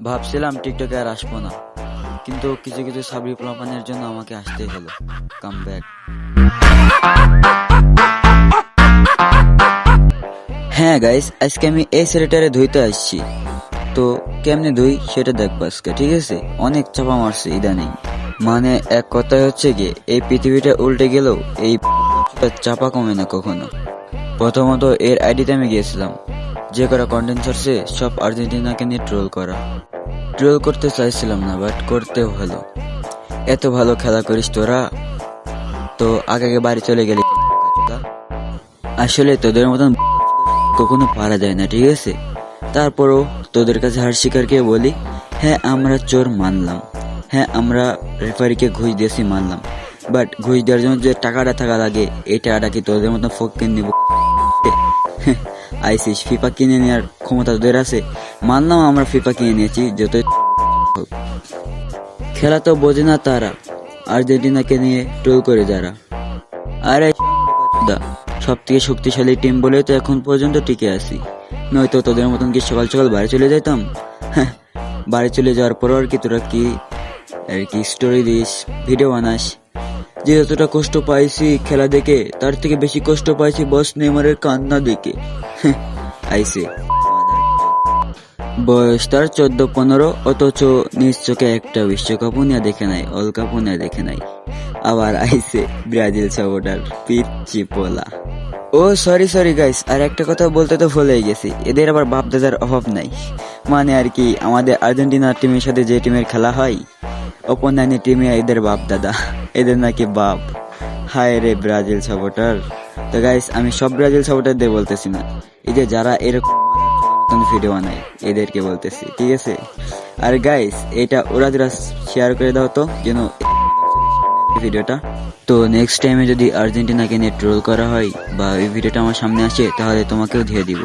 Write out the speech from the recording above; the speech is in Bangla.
ভাবছিলাম টিকটকে আর আসবো না, কিন্তু কিছু কিছু সাবরি পোলাপানের জন্য আমাকে আসতেই হলো। Come back. হ্যাঁ গাইস, আজকে আমি এই ছেলেটারে ধুইতে আসছি। তো কেমনে ধুই সেটা দেখবো আজকে, ঠিক আছে? অনেক চাপা মারছে ইদানিং। মানে এক কথায় হচ্ছে গিয়ে এই পৃথিবীটা উল্টে গেলেও এই চাপা কমে না কখনো। প্রথমত এর আইডিতে আমি গিয়েছিলাম, যে করা কন্টেন্ট ছাড়ছে সব আর্জেন্টিনাকে নিয়ে ট্রোল করতে চাইছিলাম না, বাট করতেও হলো। এত ভালো খেলা করিস তোরা, তো আগে আগে বাড়ি চলে গেলি। আসলে তোদের মতন কখনো পারা যায় না, ঠিক আছে? তারপরও তোদের কাছে হার স্বীকারকে বলি, হ্যাঁ আমরা চোর মানলাম, হ্যাঁ আমরা রেফারিকে ঘুষ দিয়েছি মানলাম, বাট ঘুষ দেওয়ার জন্য যে টাকাটা থাকা লাগে এই টাকাটা কি তোদের মতন ফকির নিব? আইসিস ফিফা কিনে নেওয়ার ক্ষমতা তোদের আছে? মানলাম আমরা ফিফা কিনে নিয়েছি, যতই হোক। খেলা তো বোঝে না তারা, আর্জেন্টিনাকে নিয়ে ট্রোল করে যারা। আরে সব থেকে শক্তিশালী টিম বলে তো এখন পর্যন্ত টিকে আছি, নয়তো তোদের মতন কি সকাল সকাল বাড়ি চলে যেতাম? বাড়ি চলে যাওয়ার পর আর কি তোরা কি আর কি স্টোরি দিস, ভিডিও বানাস? যে যতটা কষ্ট পাইছি খেলা দেখে, তার থেকে বেশি কষ্ট পাইছি বস নেইমারের কান্না দেখে। আইসে বয়স তার 14-15, অথচ নিজ চোখে একটা বিশ্বকাপও নিয়ে দেখে নাই, ওয়ার্ল্ড কাপও নিয়ে দেখে নাই। আবার আইসে ব্রাজিল সাপোর্টার পিচ্চি পোলা। ও সরি গাইস, আর একটা কথা বলতে তো ভুলেই গেছি, এদের আবার বাপ দাদার অভাব নাই। মানে আর কি, আমাদের আর্জেন্টিনা টিমের সাথে যে টিমের খেলা হয়, অপোনেন্ট টিমে এদের বাপ দাদা, এদের নাকি বাপ। হায় রে ব্রাজিল সাপোর্টার। তো গাইস, আমি সব ব্রাজিল সাপোর্টারদের বলতেছি না, এই যে যারা এরকম ভিডিও বানায় এদেরকে বলতেছি, ঠিক আছে? আর গাইস, এটা ওরা যারা শেয়ার করে দাও তো, যেন ভিডিওটা। তো নেক্সট টাইমে যদি আর্জেন্টিনাকে নিয়ে ট্রোল করা হয় বা এই ভিডিওটা আমার সামনে আসে, তাহলে তোমাকেও দিয়ে দিব।